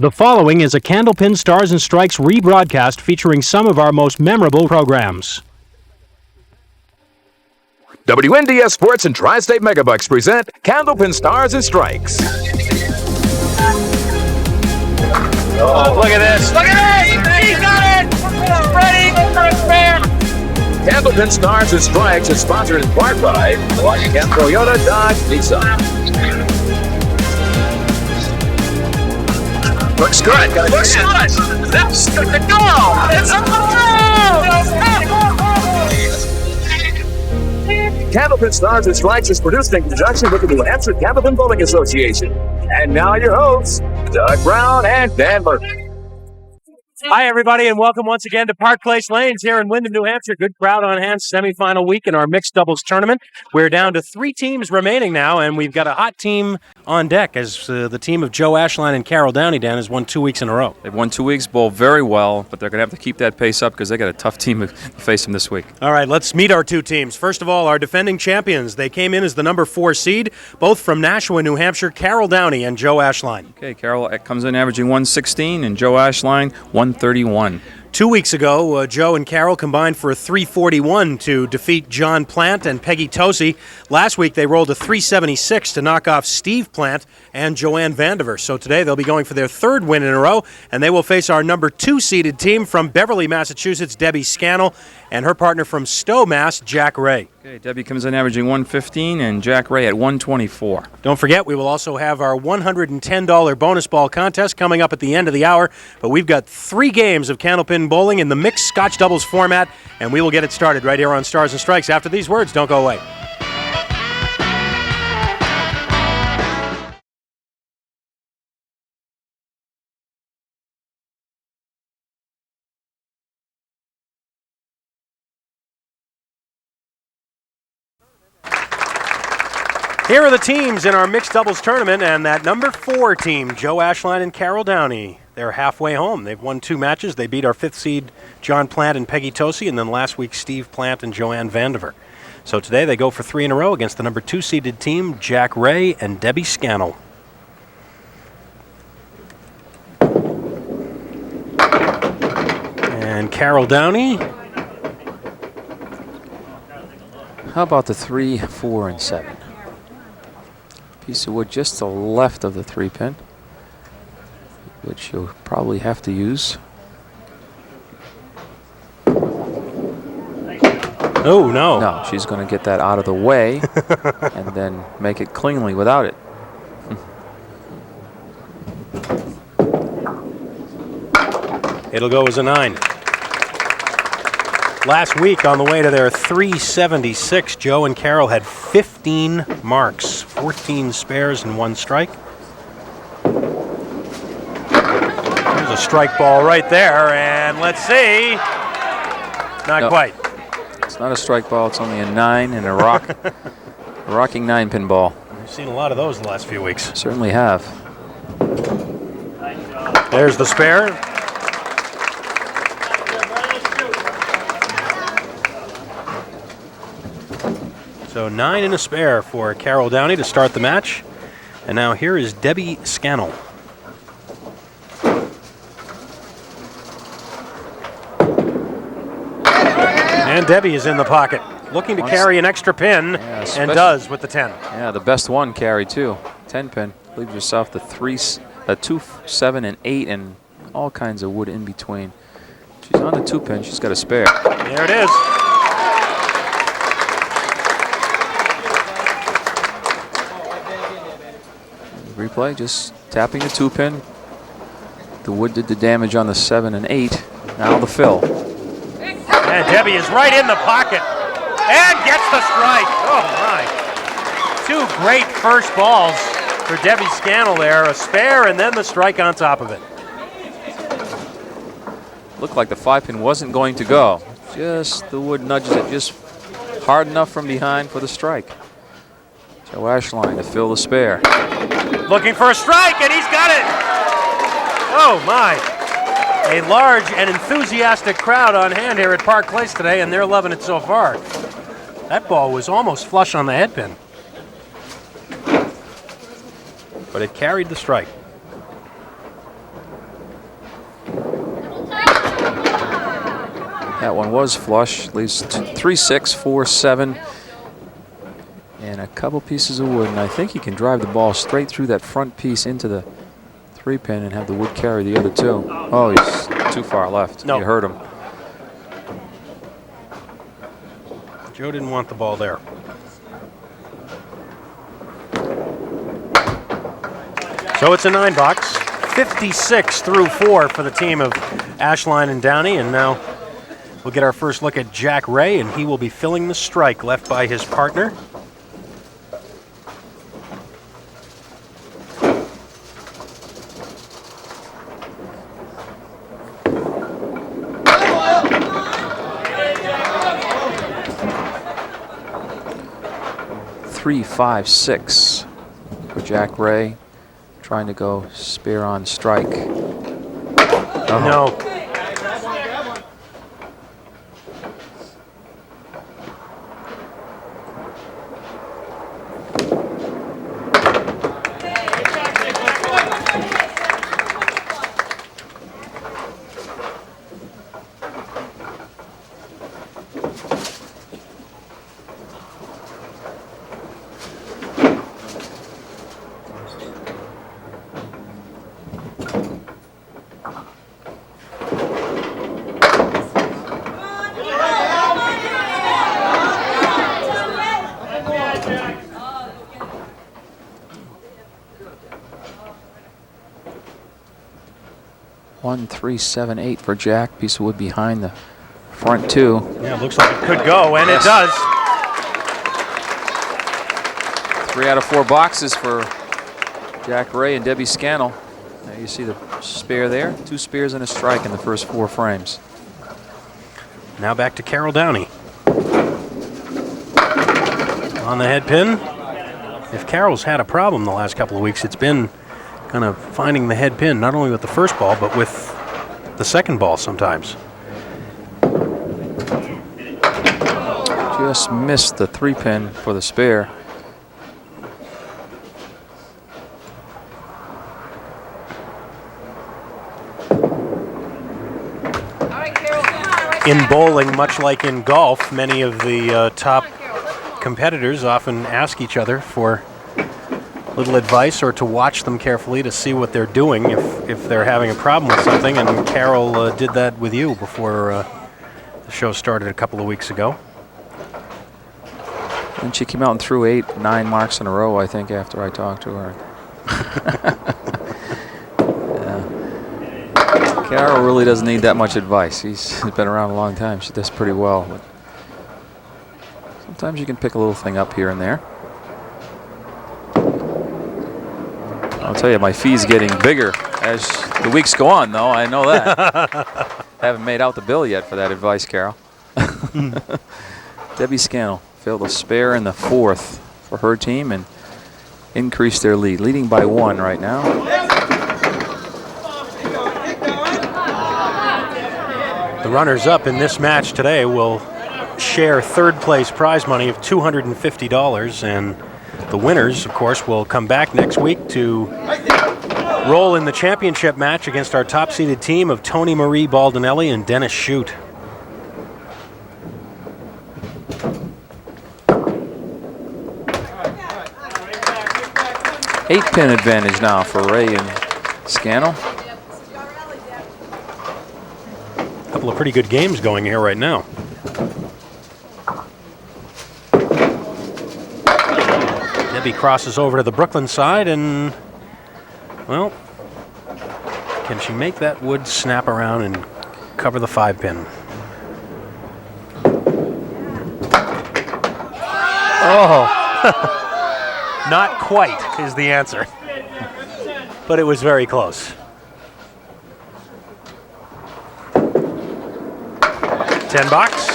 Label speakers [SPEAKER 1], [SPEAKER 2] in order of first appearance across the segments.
[SPEAKER 1] The following is a Candlepin Stars and Strikes rebroadcast featuring some of our most memorable programs.
[SPEAKER 2] WNDS Sports and Tri-State Megabucks present Candlepin Stars and Strikes.
[SPEAKER 3] Oh, look at this. Look at this. He got it. Ready for a spare.
[SPEAKER 2] Candlepin Stars and Strikes is sponsored in part by Washington Toyota Dodge Nissan. Looks good.
[SPEAKER 3] Looks good. That's good to go. It's a
[SPEAKER 2] Candlepin Stars and Strikes is produced in conjunction with the New Hampshire Candlepin Bowling Association. And now your hosts, Doug Brown and Dan Murphy.
[SPEAKER 4] Hi, everybody, and welcome once again to Park Place Lanes here in Windham, New Hampshire. Good crowd on hand, semifinal week in our mixed doubles tournament. We're down to 3 teams remaining now, and we've got a hot team on deck as the team of Joe Ashline and Carol Downey, Dan, has won 2 weeks in a row.
[SPEAKER 5] They've won 2 weeks, bowled very well, but they're going to have to keep that pace up because they got a tough team to face them this week.
[SPEAKER 4] All right, let's meet our 2 teams. First of all, our defending champions. They came in as the number 4 seed, both from Nashua, New Hampshire, Carol Downey and Joe Ashline.
[SPEAKER 5] Okay, Carol comes in averaging 116 and Joe Ashline 131.
[SPEAKER 4] 2 weeks ago, Joe and Carol combined for a 341 to defeat John Plant and Peggy Tosi. Last week, they rolled a 376 to knock off Steve Plant and Joanne Vandiver. So today, they'll be going for their 3rd win in a row, and they will face our number 2 seeded team from Beverly, Massachusetts, Debbie Scannell, and her partner from Stowe, Mass, Jack Ray.
[SPEAKER 5] Okay, Debbie comes in averaging 115 and Jack Ray at 124.
[SPEAKER 4] Don't forget, we will also have our $110 bonus ball contest coming up at the end of the hour, but we've got 3 games of Candlepin Bowling in the mixed Scotch doubles format, and we will get it started right here on Stars and Strikes. After these words, don't go away. Here are the teams in our mixed doubles tournament, and that number 4 team, Joe Ashline and Carol Downey. They're halfway home. They've won 2 matches. They beat our 5th seed, John Plant and Peggy Tosi, and then last week, Steve Plant and Joanne Vandiver. So today they go for 3 in a row against the number 2 seeded team, Jack Ray and Debbie Scannell. And Carol Downey.
[SPEAKER 5] How about the 3, 4, and 7? Piece of wood just to the left of the 3-pin, which you'll probably have to use.
[SPEAKER 4] Oh, no.
[SPEAKER 5] No, she's going to get that out of the way and then make it cleanly without it.
[SPEAKER 4] It'll go as a 9. Last week, on the way to their 376, Joe and Carol had 15 marks, 14 spares and 1 strike. There's a strike ball right there, and let's see. Not quite.
[SPEAKER 5] It's not a strike ball. It's only a 9 and a rocking 9-pin ball.
[SPEAKER 4] We've seen a lot of those the last few weeks.
[SPEAKER 5] Certainly have.
[SPEAKER 4] There's the spare. So 9 and a spare for Carol Downey to start the match. And now here is Debbie Scannell. And Debbie is in the pocket, looking to carry an extra pin, and does with the 10.
[SPEAKER 5] Yeah, the best one carry too. 10-pin. Leaves yourself the 3, 2, 7, and 8, and all kinds of wood in between. She's on the 2-pin. She's got a spare.
[SPEAKER 4] There it is.
[SPEAKER 5] Replay, just tapping the 2-pin. The wood did the damage on the 7 and 8. Now the fill.
[SPEAKER 4] And Debbie is right in the pocket and gets the strike. Oh, my. 2 great first balls for Debbie Scannell there. A spare and then the strike on top of it.
[SPEAKER 5] Looked like the 5-pin wasn't going to go. Just the wood nudges it just hard enough from behind for the strike. Joe Ashline to fill the spare.
[SPEAKER 4] Looking for a strike, and he's got it. Oh, my. A large and enthusiastic crowd on hand here at Park Place today, and they're loving it so far. That ball was almost flush on the headpin. But it carried the strike.
[SPEAKER 5] That one was flush. Leaves 3, 6, 4, 7. And a couple pieces of wood. And I think he can drive the ball straight through that front piece into the 3-pin and have the wood carry the other 2. Oh, he's too far left.
[SPEAKER 4] No.
[SPEAKER 5] You hurt him.
[SPEAKER 4] Joe didn't want the ball there. So it's a 9-box. 56 through 4 for the team of Ashline and Downey. And now we'll get our first look at Jack Ray, and he will be filling the strike left by his partner.
[SPEAKER 5] Three, 5, 6 for Jack Ray, trying to go spare on strike.
[SPEAKER 4] No.
[SPEAKER 5] One, 3, 7, 8 for Jack. Piece of wood behind the front 2.
[SPEAKER 4] Yeah, it looks like it could go, and
[SPEAKER 5] Yes.
[SPEAKER 4] it does.
[SPEAKER 5] 3 out of 4 boxes for Jack Ray and Debbie Scannell. Now you see the spare there. 2 spares and a strike in the first 4 frames.
[SPEAKER 4] Now back to Carol Downey. On the head pin. If Carol's had a problem the last couple of weeks, it's been kind of finding the head pin, not only with the first ball, but with the second ball sometimes.
[SPEAKER 5] Just missed the 3-pin for the spare.
[SPEAKER 4] In bowling, much like in golf, many of the top competitors often ask each other for little advice or to watch them carefully to see what they're doing if they're having a problem with something. And Carol did that with you before the show started a couple of weeks ago.
[SPEAKER 5] And she came out and threw 8, 9 marks in a row, I think, after I talked to her. Yeah. Carol really doesn't need that much advice. She's been around a long time. She does pretty well. But sometimes you can pick a little thing up here and there. I'll tell you, my fee's getting bigger as the weeks go on, though. I know that. Haven't made out the bill yet for that advice, Carol. Debbie Scannell filled a spare in the 4th for her team and increased their lead, leading by 1 right now.
[SPEAKER 4] The runners-up in this match today will share third-place prize money of $250, and the winners, of course, will come back next week to roll in the championship match against our top-seeded team of Tony Marie Baldinelli and Dennis Shute.
[SPEAKER 5] Eight-pin advantage now for Ray and Scannell.
[SPEAKER 4] A couple of pretty good games going here right now. Debbie crosses over to the Brooklyn side, and, well, can she make that wood snap around and cover the 5-pin? Oh! Not quite is the answer, but it was very close. 10 bucks.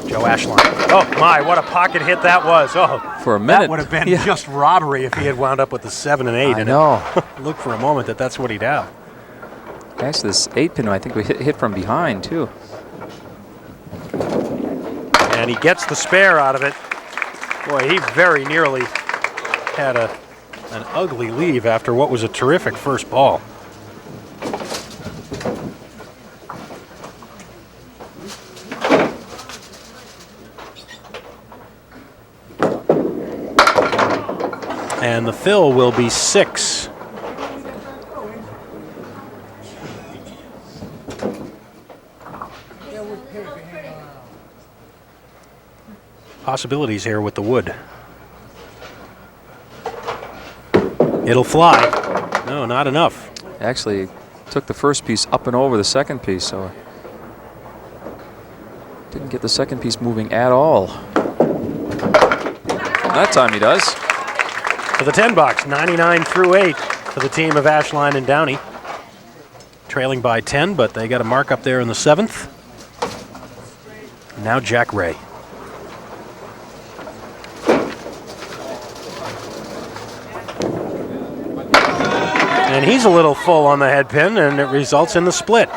[SPEAKER 4] Joe Ashline. Oh my, what a pocket hit that was. Oh,
[SPEAKER 5] For a minute.
[SPEAKER 4] that would have been just robbery if he had wound up with the 7 and 8.
[SPEAKER 5] I
[SPEAKER 4] and
[SPEAKER 5] know.
[SPEAKER 4] Look for a moment that's what he'd have.
[SPEAKER 5] Actually, this 8-pin, I think we hit from behind, too.
[SPEAKER 4] And he gets the spare out of it. Boy, he very nearly had an ugly leave after what was a terrific first ball. And the fill will be 6. Possibilities here with the wood. It'll fly. No, not enough.
[SPEAKER 5] Actually, took the first piece up and over the second piece, so didn't get the second piece moving at all. That time he does.
[SPEAKER 4] For the 10 box, 99 through 8 for the team of Ashline and Downey. Trailing by 10, but they got a mark up there in the 7th. Now Jack Ray. And he's a little full on the head pin, and it results in the split.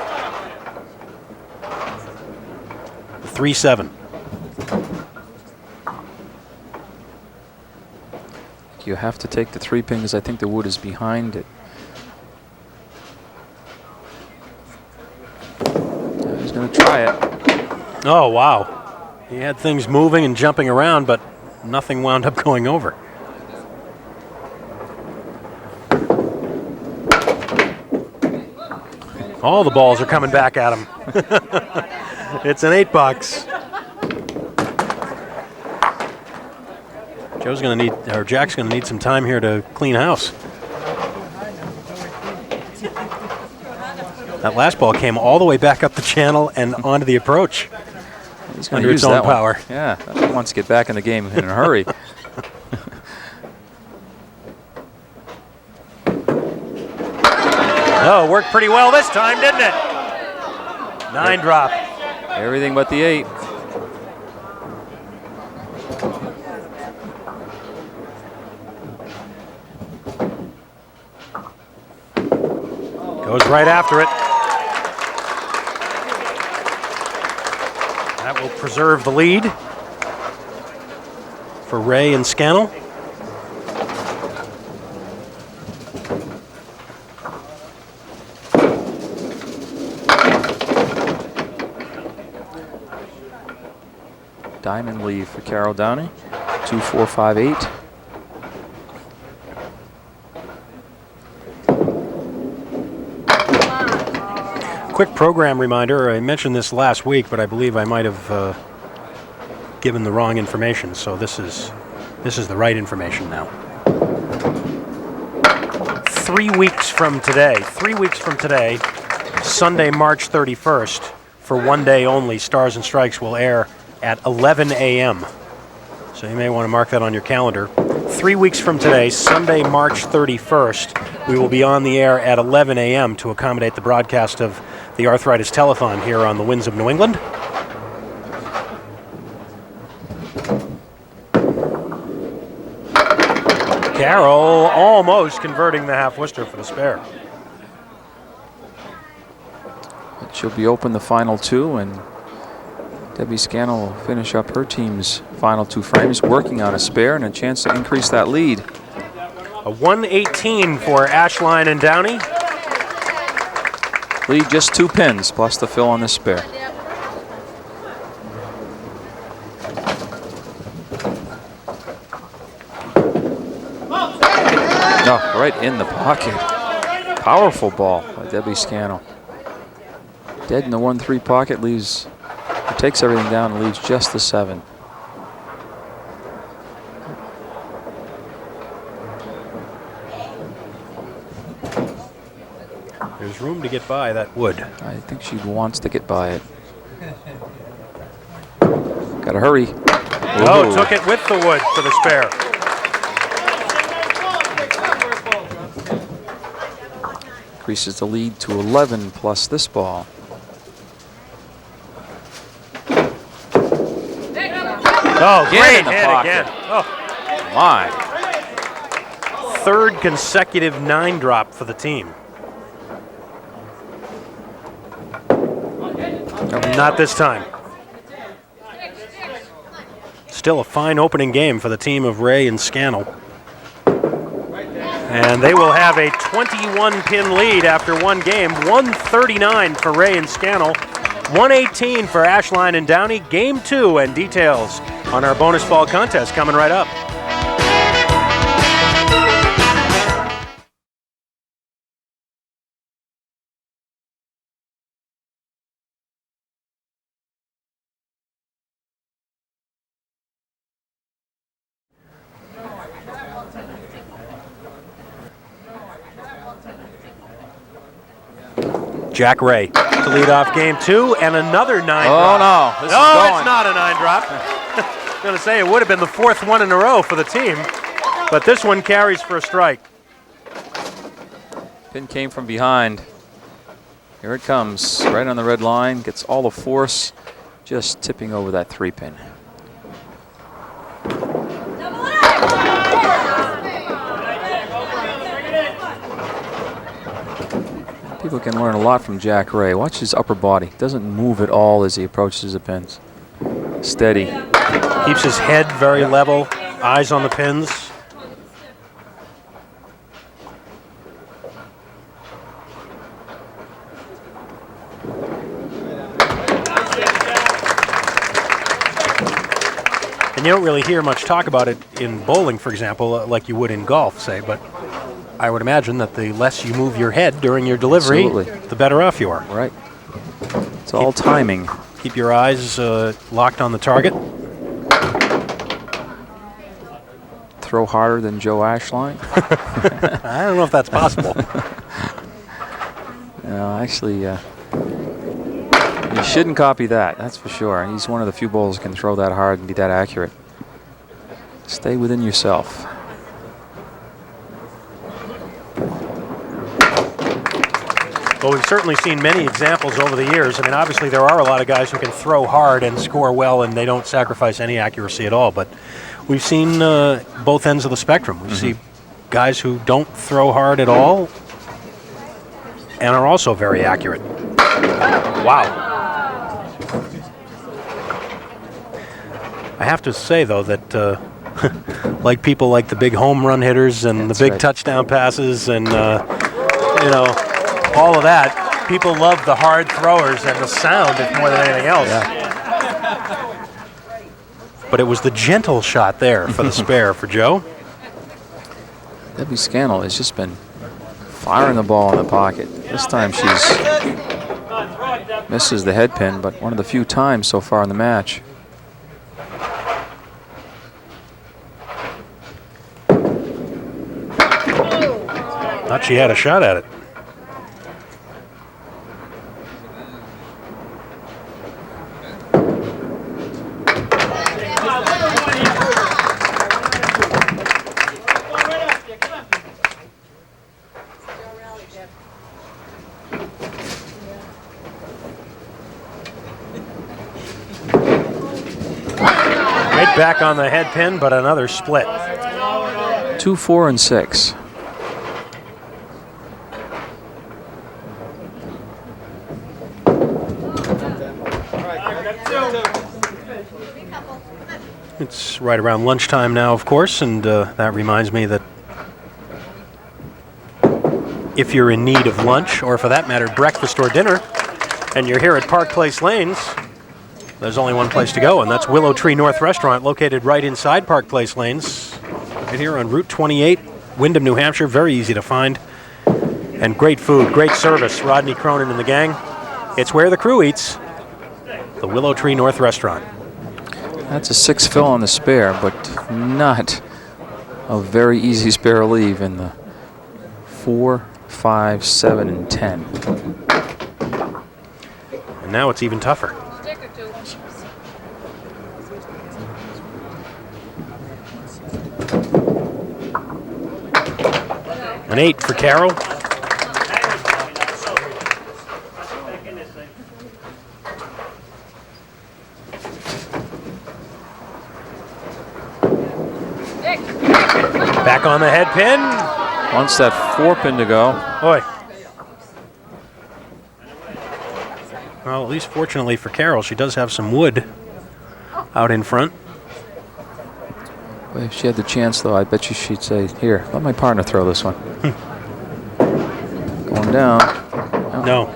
[SPEAKER 4] 3-7.
[SPEAKER 5] You have to take the 3 pin because I think the wood is behind it. He's going to try it.
[SPEAKER 4] Oh, wow. He had things moving and jumping around, but nothing wound up going over. All the balls are coming back at him. It's an 8 box. Jack's going to need some time here to clean house. That last ball came all the way back up the channel and onto the approach.
[SPEAKER 5] He's going to
[SPEAKER 4] use
[SPEAKER 5] its own
[SPEAKER 4] power.
[SPEAKER 5] One. Yeah, he wants to get back in the game in a hurry.
[SPEAKER 4] Oh, worked pretty well this time, didn't it? 9 drop.
[SPEAKER 5] Everything but the 8.
[SPEAKER 4] Goes right after it. That will preserve the lead for Ray and Scannell.
[SPEAKER 5] Diamond lead for Carol Downey. 2-4-5-8.
[SPEAKER 4] Quick program reminder. I mentioned this last week, but I believe I might have given the wrong information. So this is the right information now. 3 weeks from today, Sunday, March 31st, for one day only, Stars and Strikes will air at 11 a.m. So you may want to mark that on your calendar. 3 weeks from today, Sunday, March 31st, we will be on the air at 11 a.m. to accommodate the broadcast of the Arthritis Telethon here on the Winds of New England. Carroll almost converting the half Worcester for the spare.
[SPEAKER 5] She'll be open the final 2, and Debbie Scannell will finish up her team's final 2 frames, working on a spare and a chance to increase that lead.
[SPEAKER 4] A 118 for Ashline and Downey.
[SPEAKER 5] Lead just 2 pins plus the fill on the spare. No, right in the pocket. Powerful ball by Debbie Scannell. Dead in the 1-3 pocket, leaves, takes everything down and leaves just the 7.
[SPEAKER 4] There's room to get by that wood.
[SPEAKER 5] I think she wants to get by it. Gotta hurry.
[SPEAKER 4] Oh, took it with the wood for the spare.
[SPEAKER 5] Increases the lead to 11 plus this ball.
[SPEAKER 4] Oh, great
[SPEAKER 5] in the
[SPEAKER 4] hit
[SPEAKER 5] pocket.
[SPEAKER 4] again. Oh,
[SPEAKER 5] My.
[SPEAKER 4] 3rd consecutive 9 drop for the team. Not this time. still a fine opening game for the team of Ray and Scannell. And they will have a 21-pin lead after one game. 139 for Ray and Scannell, 118 for Ashline and Downey. Game 2 and details on our bonus ball contest coming right up. Jack Ray to lead off game 2, and another 9 drop.
[SPEAKER 5] No, this is
[SPEAKER 4] No,
[SPEAKER 5] going.
[SPEAKER 4] it's not a 9 drop. I was going to say it would have been the 4th one in a row for the team, but this one carries for a strike.
[SPEAKER 5] Pin came from behind. Here it comes, right on the red line, gets all the force, just tipping over that 3-pin. People can learn a lot from Jack Ray. Watch his upper body. Doesn't move at all as he approaches the pins. Steady.
[SPEAKER 4] Keeps his head very level, eyes on the pins. And you don't really hear much talk about it in bowling, for example, like you would in golf, say, but I would imagine that the less you move your head during your delivery,
[SPEAKER 5] Absolutely.
[SPEAKER 4] the better off you are.
[SPEAKER 5] Right. It's all timing.
[SPEAKER 4] Keep your eyes locked on the target.
[SPEAKER 5] Throw harder than Joe Ashline.
[SPEAKER 4] I don't know if that's possible.
[SPEAKER 5] No, actually, you shouldn't copy that. That's for sure. He's one of the few bowlers who can throw that hard and be that accurate. Stay within yourself.
[SPEAKER 4] Well, we've certainly seen many examples over the years. I mean, obviously there are a lot of guys who can throw hard and score well, and they don't sacrifice any accuracy at all. But we've seen both ends of the spectrum. We see guys who don't throw hard at all and are also very accurate. Wow. I have to say, though, that like people like the big home run hitters and the big touchdown passes and, you know, all of that, people love the hard throwers and the sound more than anything else. Yeah. But it was the gentle shot there for the spare for Joe.
[SPEAKER 5] Debbie Scannell has just been firing the ball in the pocket. This time she's misses the head pin, but one of the few times so far in the match.
[SPEAKER 4] Thought she had a shot at it. Back on the head pin, but another split.
[SPEAKER 5] 2, 4, and 6.
[SPEAKER 4] It's right around lunchtime now, of course, and that reminds me that if you're in need of lunch, or for that matter, breakfast or dinner, and you're here at Park Place Lanes, there's only one place to go, and that's Willow Tree North Restaurant, located right inside Park Place Lanes, right here on Route 28, Windham, New Hampshire. Very easy to find, and great food, great service. Rodney Cronin and the gang. It's where the crew eats, the Willow Tree North Restaurant.
[SPEAKER 5] That's a 6 fill on the spare, but not a very easy spare leave in the 4, 5, 7, and 10.
[SPEAKER 4] And now it's even tougher. An 8 for Carroll. Back on the head pin.
[SPEAKER 5] Wants that 4-pin to go.
[SPEAKER 4] Boy. Well, at least fortunately for Carroll, she does have some wood out in front.
[SPEAKER 5] If she had the chance, though, I bet you she'd say, "Here, let my partner throw this one." Going down.
[SPEAKER 4] No.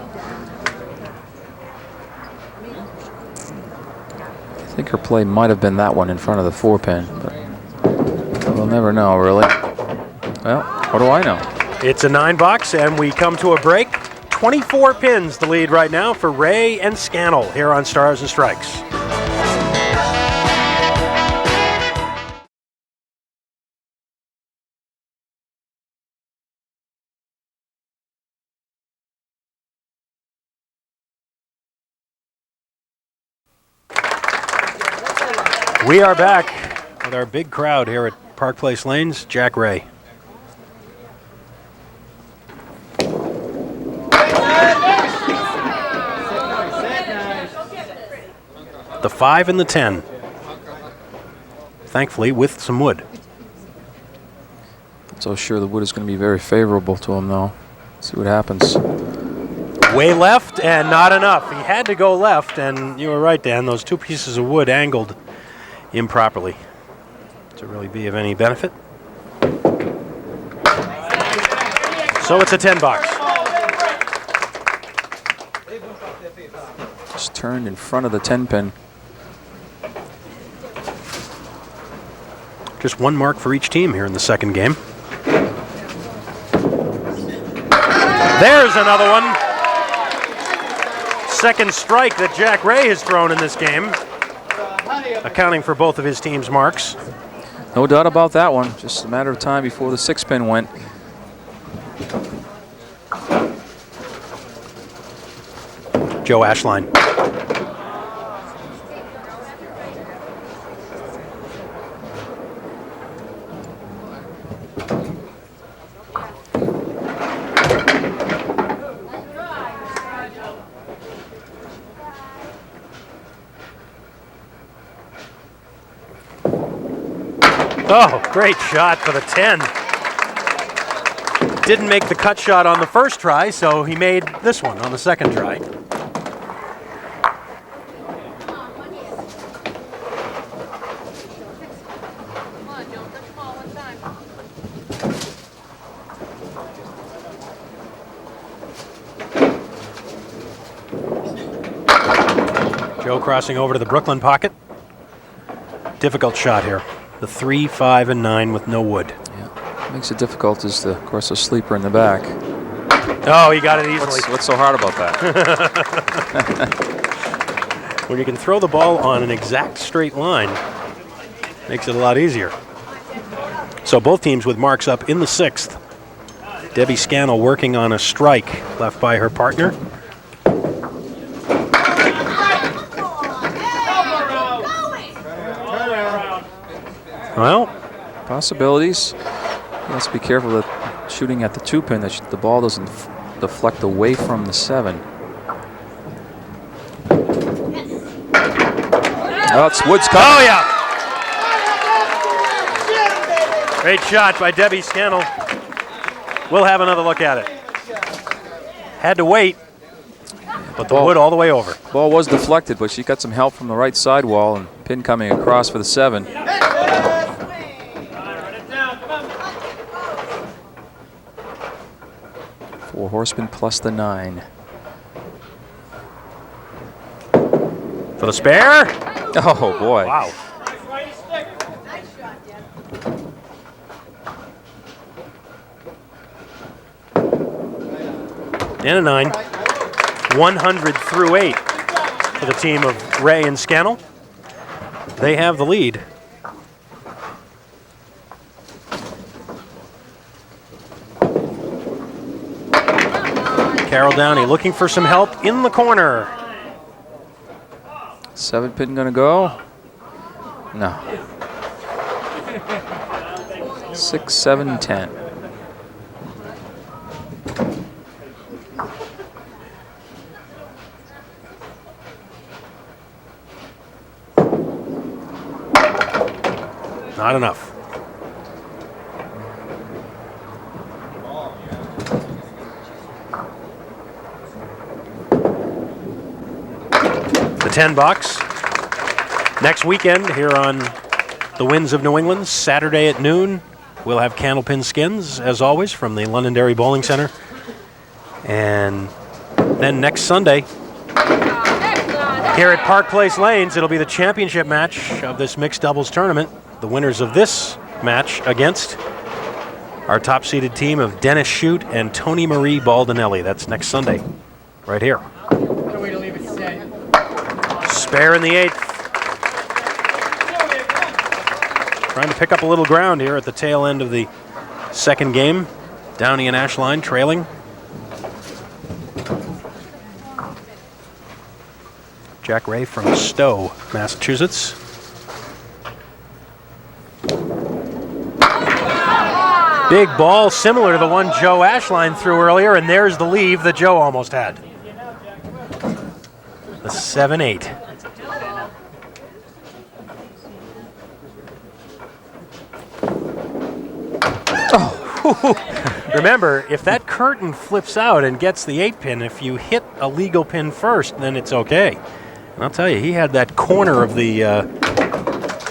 [SPEAKER 5] I think her play might have been that one in front of the 4-pin, but we'll never know, really. Well, what do I know?
[SPEAKER 4] It's a 9-box, and we come to a break. 24 pins the lead right now for Ray and Scannell here on Stars and Strikes. We are back with our big crowd here at Park Place Lanes. Jack Ray. The 5 and the 10. Thankfully, with some wood.
[SPEAKER 5] Not so sure the wood is going to be very favorable to him, though. See what happens.
[SPEAKER 4] Way left and not enough. He had to go left, and you were right, Dan. Those 2 pieces of wood angled improperly to really be of any benefit. So it's a 10-box.
[SPEAKER 5] Just turned in front of the 10-pin.
[SPEAKER 4] Just 1 mark for each team here in the second game. There's another one. Second strike that Jack Ray has thrown in this game, accounting for both of his team's marks.
[SPEAKER 5] No doubt about that one. Just a matter of time before the 6-pin went.
[SPEAKER 4] Joe Ashline. Oh, great shot for the 10. Didn't make the cut shot on the first try, so he made this one on the second try. Joe crossing over to the Brooklyn pocket. Difficult shot here. The 3, 5, and 9 with no wood.
[SPEAKER 5] Yeah, what makes it difficult is, of course, a sleeper in the back.
[SPEAKER 4] Oh, he got it easily.
[SPEAKER 5] What's so hard about that?
[SPEAKER 4] When you can throw the ball on an exact straight line, makes it a lot easier. So both teams with marks up in the 6th. Debbie Scannell working on a strike left by her partner. Well,
[SPEAKER 5] possibilities. He has to be careful that shooting at the 2-pin, that the ball doesn't deflect away from the 7. Oh, it's Woods coming.
[SPEAKER 4] Oh, yeah. Great shot by Debbie Scannell. We'll have another look at it. Had to wait, but the wood all the way over.
[SPEAKER 5] Ball was deflected, but she got some help from the right side wall, and pin coming across for the 7. 4 horsemen plus the 9.
[SPEAKER 4] For the spare.
[SPEAKER 5] Oh, boy.
[SPEAKER 4] Wow. And a 9. 100 through 8 for the team of Ray and Scannell. They have the lead. Carol Downey looking for some help in the corner.
[SPEAKER 5] 7-pin gonna go? No. 6, 7, 10.
[SPEAKER 4] Not enough. The 10 box next weekend here on the Winds of New England, Saturday at noon. We'll have Candlepin skins, as always, from the Londonderry Bowling Center. And then next Sunday, here at Park Place Lanes, it'll be the championship match of this mixed doubles tournament. The winners of this match against our top-seeded team of Dennis Shute and Tony Marie Baldinelli. That's next Sunday, right here. Spare in the 8th. Trying to pick up a little ground here at the tail end of the second game. Downey and Ashline trailing. Jack Ray from Stowe, Massachusetts. Big ball, similar to the one Joe Ashline threw earlier, and there's the leave that Joe almost had. The 7-8. Oh. Remember, if that curtain flips out and gets the 8-pin, if you hit a legal pin first, then it's okay. And I'll tell you, he had that corner of the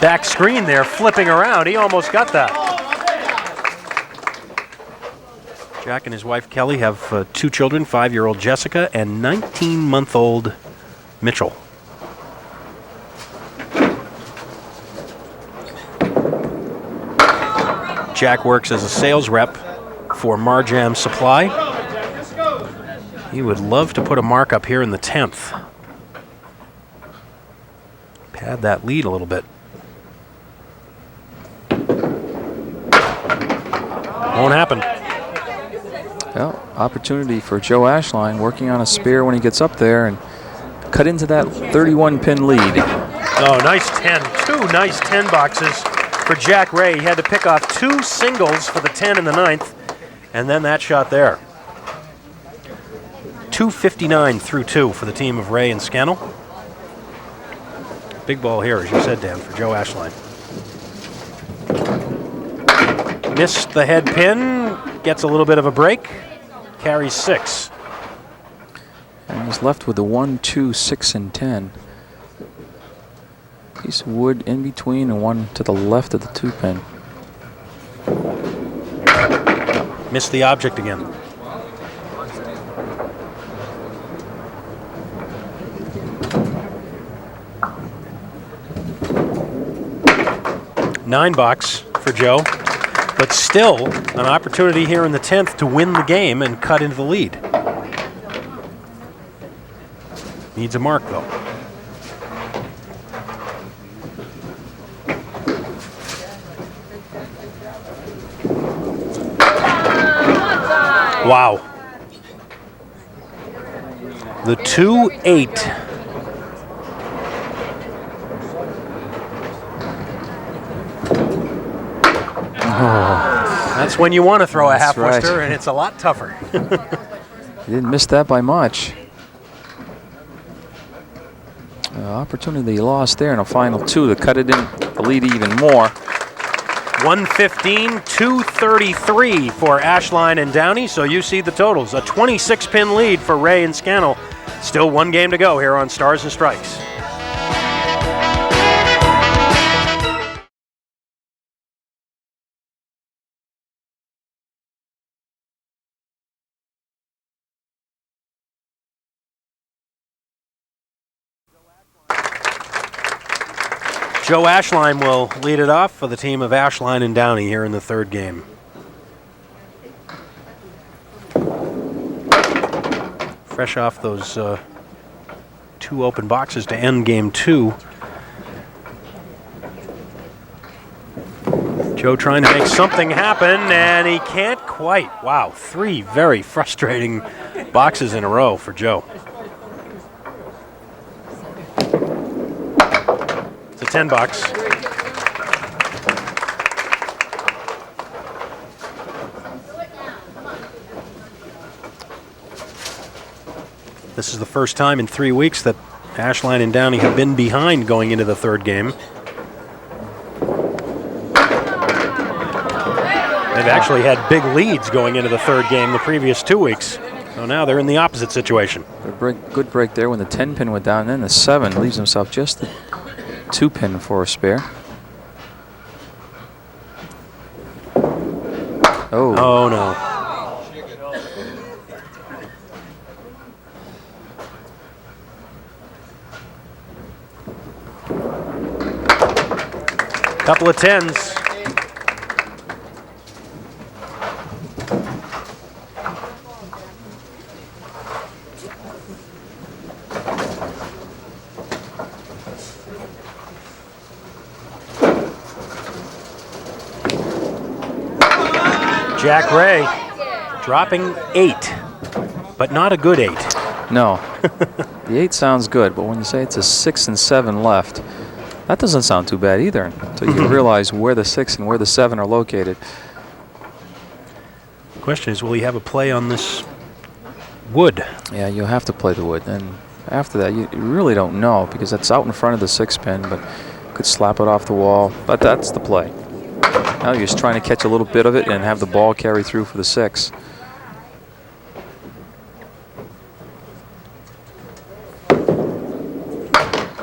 [SPEAKER 4] back screen there flipping around. He almost got that. Jack and his wife Kelly have 2 children, 5-year-old Jessica and 19-month-old Mitchell. Jack works as a sales rep for Marjam Supply. He would love to put a mark up here in the 10th. Pad that lead a little bit. Won't happen.
[SPEAKER 5] Well, opportunity for Joe Ashline working on a spare when he gets up there and cut into that 31-pin lead.
[SPEAKER 4] Oh, nice 10. 2 nice 10 boxes for Jack Ray. He had to pick off 2 singles for the 10 in the 9th, and then that shot there. 259 through 2 for the team of Ray and Scannell. Big ball here, as you said, Dan, for Joe Ashline. Missed the head pin, gets a little bit of a break, carries 6.
[SPEAKER 5] And he's left with the 1, 2, 6, and 10. Piece of wood in between and one to the left of the 2-pin.
[SPEAKER 4] Missed the object again. Nine box for Joe, but still an opportunity here in the 10th to win the game and cut into the lead. Needs a mark, though. Wow. The 2-8. That's when you want to throw a half Worcester, and it's a lot tougher.
[SPEAKER 5] He didn't miss that by much. Opportunity lost there in a final 2 to cut it in the lead even more.
[SPEAKER 4] 115, 233 for Ashline and Downey, so you see the totals. A 26-pin lead for Ray and Scannell. Still 1 game to go here on Stars and Strikes. Joe Ashline will lead it off for the team of Ashline and Downey here in the 3rd game. Fresh off those 2 open boxes to end game 2. Joe trying to make something happen, and he can't quite. Wow, 3 very frustrating boxes in a row for Joe. It's a 10 box. This is the first time in 3 weeks that Ashline and Downey have been behind going into the 3rd game. They've actually had big leads going into the 3rd game the previous 2 weeks. So now they're in the opposite situation.
[SPEAKER 5] Good break there when the 10-pin went down, and then the 7 leaves himself just the 2-pin for a spare.
[SPEAKER 4] Oh, no. Couple of 10s. Jack Ray dropping 8, but not a good 8.
[SPEAKER 5] No. The 8 sounds good, but when you say it's a 6 and 7 left, that doesn't sound too bad either until you realize where the 6 and where the 7 are located.
[SPEAKER 4] The question is, will he have a play on this wood?
[SPEAKER 5] Yeah, you'll have to play the wood. And after that, you really don't know because that's out in front of the 6-pin, but you could slap it off the wall. But that's the play. Now you're just trying to catch a little bit of it and have the ball carry through for the 6.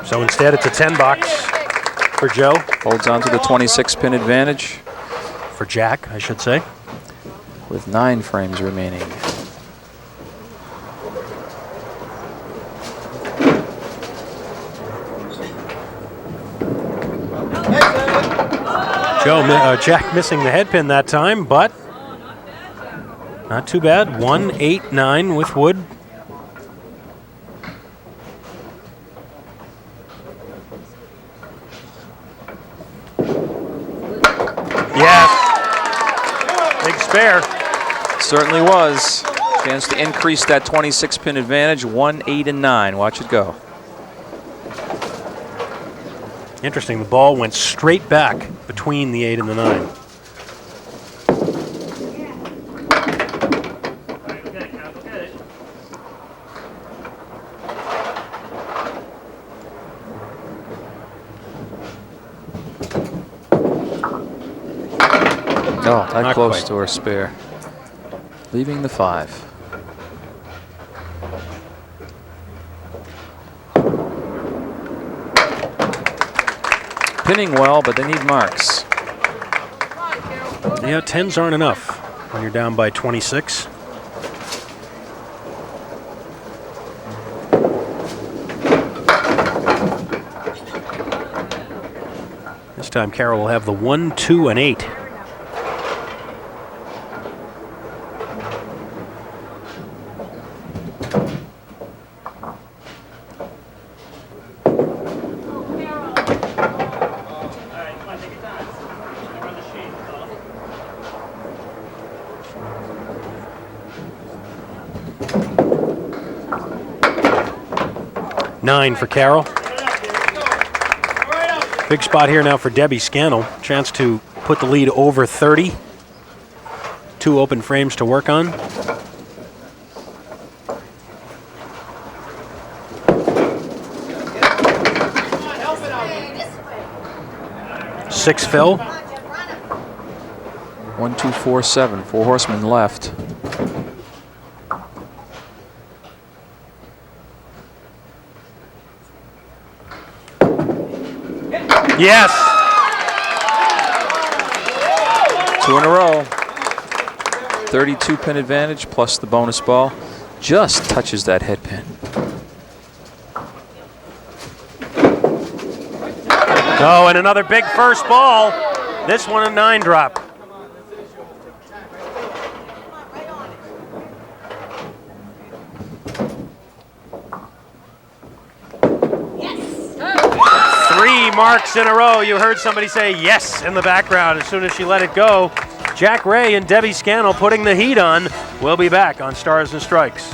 [SPEAKER 4] So instead, it's a 10 box for Joe.
[SPEAKER 5] Holds on to the 26-pin advantage.
[SPEAKER 4] For Jack, I should say.
[SPEAKER 5] With 9 frames remaining.
[SPEAKER 4] Jack missing the head pin that time, but not too bad. 1, 8, 9 with wood. Yes. Big spare.
[SPEAKER 5] Certainly was. Chance to increase that 26-pin advantage. 1, 8, and 9. Watch it go.
[SPEAKER 4] Interesting, the ball went straight back between the 8 and the 9.
[SPEAKER 5] Oh, that
[SPEAKER 4] Not
[SPEAKER 5] close
[SPEAKER 4] quite.
[SPEAKER 5] to her spare. Leaving the 5. Pinning well, but they need marks.
[SPEAKER 4] Yeah, 10s aren't enough when you're down by 26. This time Carroll will have the 1, 2, and 8. Nine for Carroll. Big spot here now for Debbie Scannell. Chance to put the lead over 30. 2 open frames to work on. Six Phil.
[SPEAKER 5] 1, 2, 4, 7. 4 horsemen left.
[SPEAKER 4] Yes.
[SPEAKER 5] 2 in a row. 32-pin advantage plus the bonus ball. Just touches that head pin.
[SPEAKER 4] Oh, and another big first ball. This one a 9 drop. Marks in a row. You heard somebody say yes in the background as soon as she let it go. Jack Ray and Debbie Scannell putting the heat on. We'll be back on Stars and Strikes.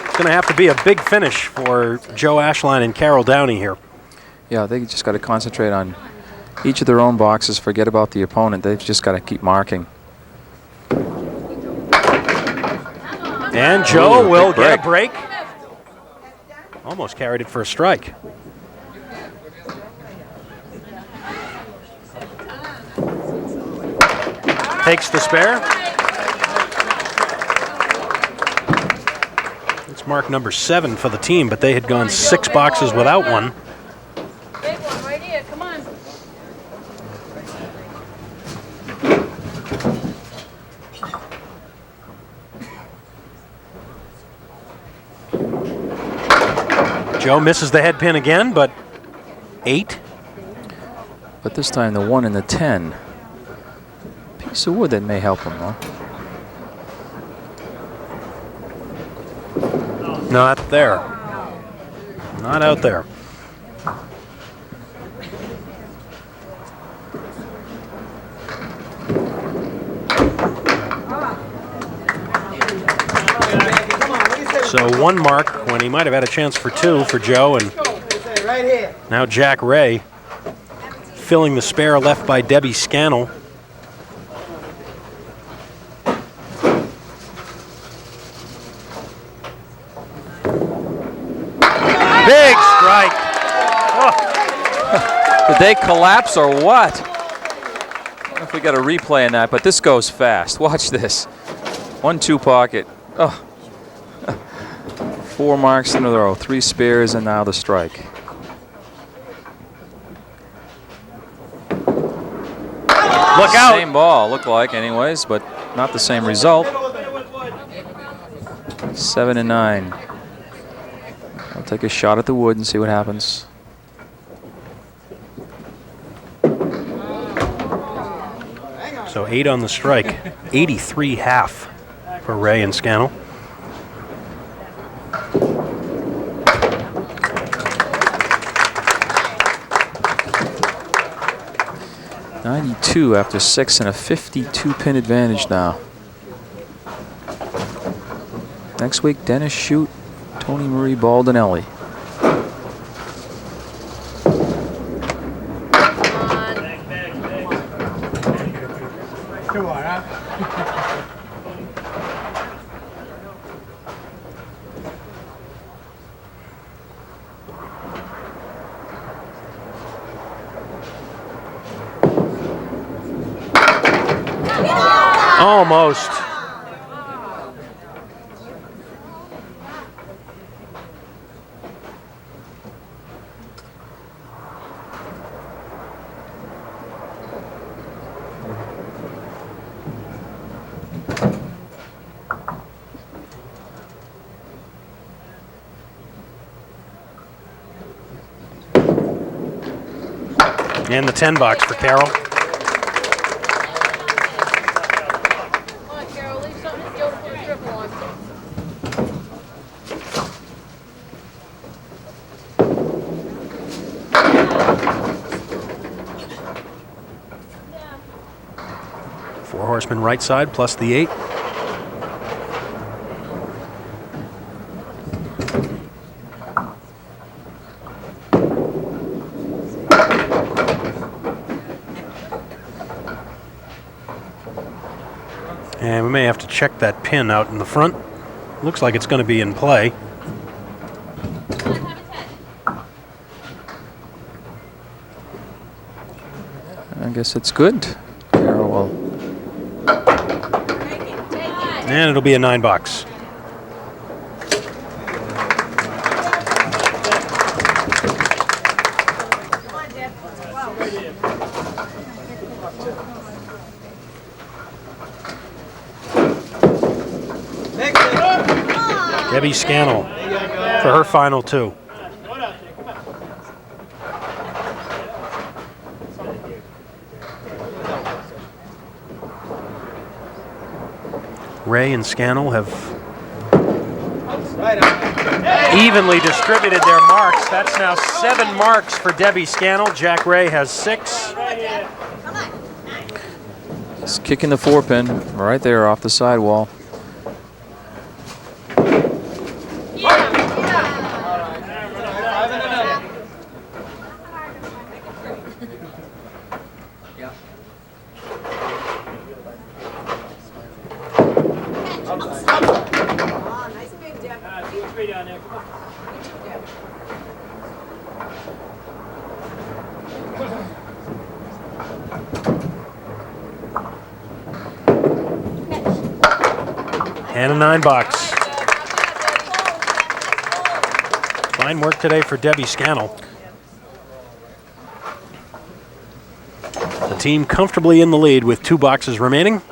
[SPEAKER 4] It's going to have to be a big finish for Joe Ashline and Carol Downey here.
[SPEAKER 5] Yeah, they just got to concentrate on each of their own boxes, forget about the opponent. They've just got to keep marking.
[SPEAKER 4] And Joe will get a break. Almost carried it for a strike. takes the spare. It's mark number 7 for the team, but they had gone 6 boxes without one.
[SPEAKER 6] Big one right here, come on.
[SPEAKER 4] Joe misses the head pin again, but 8.
[SPEAKER 5] But this time the 1 and the 10. Piece of wood that may help him, though.
[SPEAKER 4] Not there. Not out there. So 1 mark when he might have had a chance for 2 for Joe, and now Jack Ray filling the spare left by Debbie Scannell. Big strike. Oh.
[SPEAKER 5] Did they collapse or what? I don't know if we got a replay in that, but this goes fast. Watch this. 1-2 pocket. Oh. 4 marks in a row, 3 spares, and now the strike.
[SPEAKER 4] Look out.
[SPEAKER 5] Same ball, looked like, anyways, but not the same result. 7 and 9. I'll take a shot at the wood and see what happens.
[SPEAKER 4] So 8 on the strike, 83 half for Ray and Scannell.
[SPEAKER 5] .92 after 6 and a 52 pin advantage now. Next week, Dennis Shute, Tony Marie Baldinelli.
[SPEAKER 6] Come on, huh?
[SPEAKER 4] Almost. And the 10 bucks for Carol.
[SPEAKER 6] Come on, Carol, leave something to go for a triple on.
[SPEAKER 4] Four horsemen right side plus the 8. And we may have to check that pin out in the front. Looks like it's going to be in play.
[SPEAKER 5] I guess it's good. Carol will.
[SPEAKER 4] And it'll be a 9 bucks. Debbie Scannell for her final 2. Ray and Scannell have evenly distributed their marks. That's now 7 marks for Debbie Scannell. Jack Ray has 6.
[SPEAKER 5] He's kicking the 4-pin right there off the sidewall.
[SPEAKER 4] And a $9. Fine work today for Debbie Scannell. The team comfortably in the lead with 2 boxes remaining.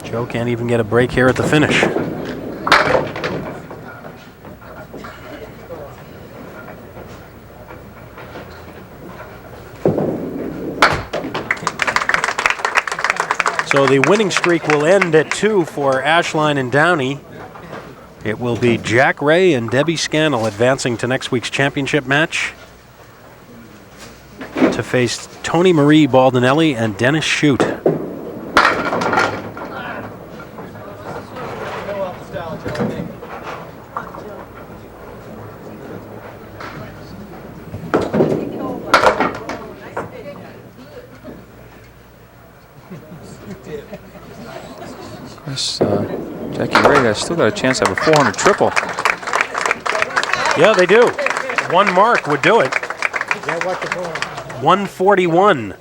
[SPEAKER 4] Joe can't even get a break here at the finish. So the winning streak will end at 2 for Ashline and Downey. It will be Jack Ray and Debbie Scannell advancing to next week's championship match to face Tony Marie Baldinelli and Dennis Shute.
[SPEAKER 5] Jackie Ray has still got a chance to have a 400 triple.
[SPEAKER 4] Yeah, they do. One mark would do it. 141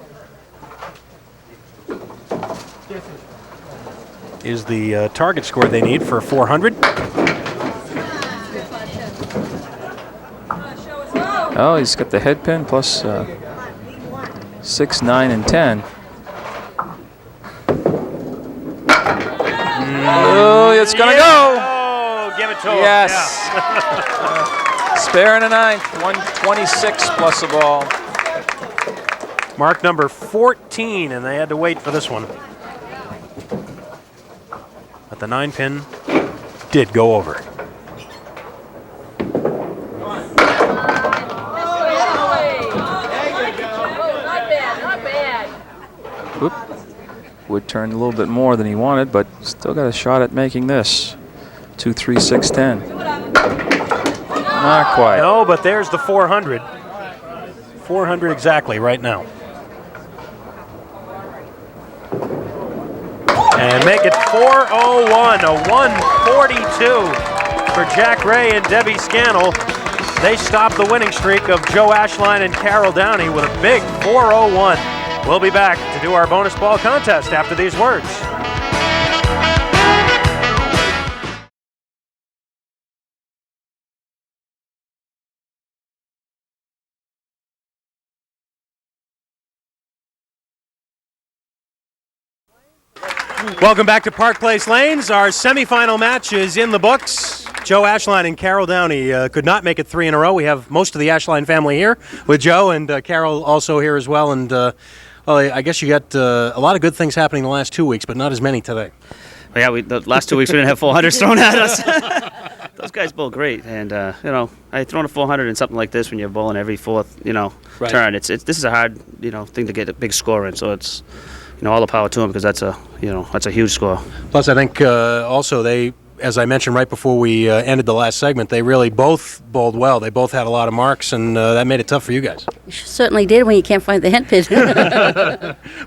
[SPEAKER 4] is the target score they need for 400.
[SPEAKER 5] Oh, he's got the head pin plus 6, 9, and 10. Oh, it's going to go.
[SPEAKER 4] Oh, give it to him.
[SPEAKER 5] Yes.
[SPEAKER 4] Yeah.
[SPEAKER 5] Spare and a 9th. 126 plus the ball.
[SPEAKER 4] Mark number 14, and they had to wait for this one. But the 9-pin did go over.
[SPEAKER 5] Oop. Wood turned a little bit more than he wanted, but still got a shot at making this. 2, 3, 6, 10. Not quite.
[SPEAKER 4] No, but there's the 400. 400 exactly right now. And make it 401, a 142 for Jack Ray and Debbie Scannell. They stop the winning streak of Joe Ashline and Carol Downey with a big 401. We'll be back to do our bonus ball contest after these words. Welcome back to Park Place Lanes. Our semifinal match is in the books. Joe Ashline and Carol Downey could not make it 3 in a row. We have most of the Ashline family here with Joe and Carol also here as well. And well, I guess you got a lot of good things happening the last 2 weeks, but not as many today.
[SPEAKER 7] Well, yeah, the last 2 weeks we didn't have 400s thrown at us. Those guys bowl great, and I thrown a 400 in something like this when you're bowling every fourth,
[SPEAKER 4] Right.
[SPEAKER 7] turn. This is a hard, thing to get a big score in. So it's, all the power to them because that's a huge score.
[SPEAKER 4] Plus, I think also they, as I mentioned right before we ended the last segment, they really both bowled well. They both had a lot of marks, and that made it tough for you guys.
[SPEAKER 8] You certainly did when you can't find the head pin.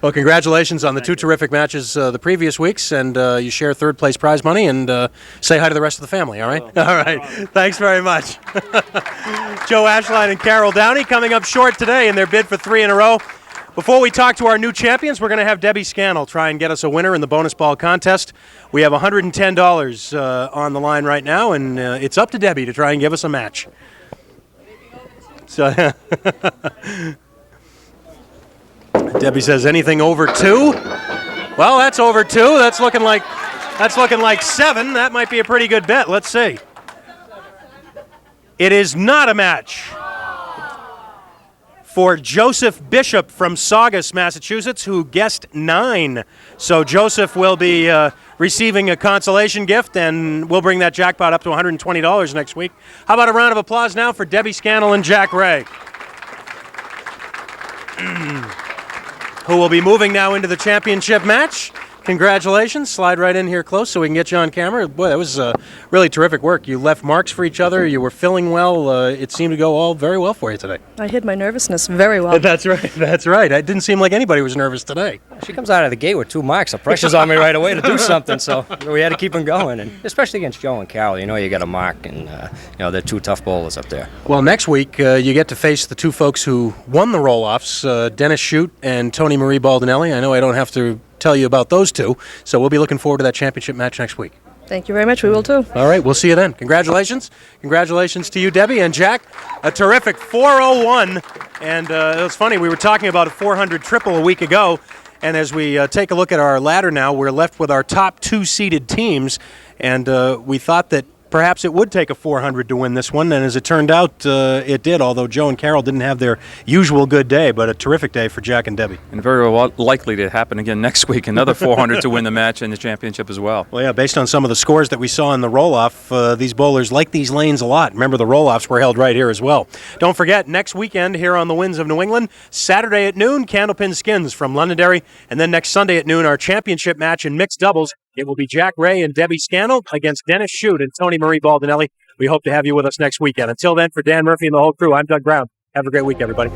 [SPEAKER 4] Well, congratulations on the 2 terrific matches the previous weeks, and you share third place prize money, and say hi to the rest of the family, all right? All right. Thanks very much. Joe Ashline and Carol Downey coming up short today in their bid for 3 in a row. Before we talk to our new champions, we're going to have Debbie Scannell try and get us a winner in the bonus ball contest. We have $110 on the line right now, and it's up to Debbie to try and give us a match. So Debbie says anything over 2. Well, that's over 2. That's looking like 7. That might be a pretty good bet. Let's see. It is not a match for Joseph Bishop from Saugus, Massachusetts, who guessed 9. So Joseph will be receiving a consolation gift, and we'll bring that jackpot up to $120 next week. How about a round of applause now for Debbie Scannell and Jack Ray, who will be moving now into the championship match. congratulations. Slide right in here close so we can get you on camera. Boy, that was really terrific work. You left marks for each other. You were filling well. It seemed to go all very well for you today.
[SPEAKER 9] I hid my nervousness very well.
[SPEAKER 4] That's right. That's right. It didn't seem like anybody was nervous today.
[SPEAKER 10] She comes out of the gate with 2 marks. The pressure's on me right away to do something, so we had to keep them going. And especially against Joe and Carol, you got a mark, and they're 2 tough bowlers up there.
[SPEAKER 4] Well, next week you get to face the 2 folks who won the roll-offs, Dennis Shute and Tony Marie Baldinelli. I know I don't have to tell you about those 2, so we'll be looking forward to that championship match next week.
[SPEAKER 9] Thank you very much. We will too.
[SPEAKER 4] All right, we'll see you then. Congratulations. Congratulations to you, Debbie. And Jack, a terrific 401. And it was funny, we were talking about a 400 triple a week ago. And as we take a look at our ladder now, we're left with our top 2 seeded teams. And we thought that perhaps it would take a 400 to win this one, and as it turned out, it did, although Joe and Carol didn't have their usual good day, but a terrific day for Jack and Debbie.
[SPEAKER 5] And very well likely to happen again next week, another 400 to win the match and the championship as well.
[SPEAKER 4] Well, yeah, based on some of the scores that we saw in the roll-off, these bowlers like these lanes a lot. Remember, the roll-offs were held right here as well. Don't forget, next weekend here on the Winds of New England, Saturday at noon, Candlepin Skins from Londonderry, and then next Sunday at noon, our championship match in mixed doubles. It will be Jack Ray and Debbie Scannell against Dennis Shute and Tony Marie Baldinelli. We hope to have you with us next weekend. Until then, for Dan Murphy and the whole crew, I'm Doug Brown. Have a great week, everybody.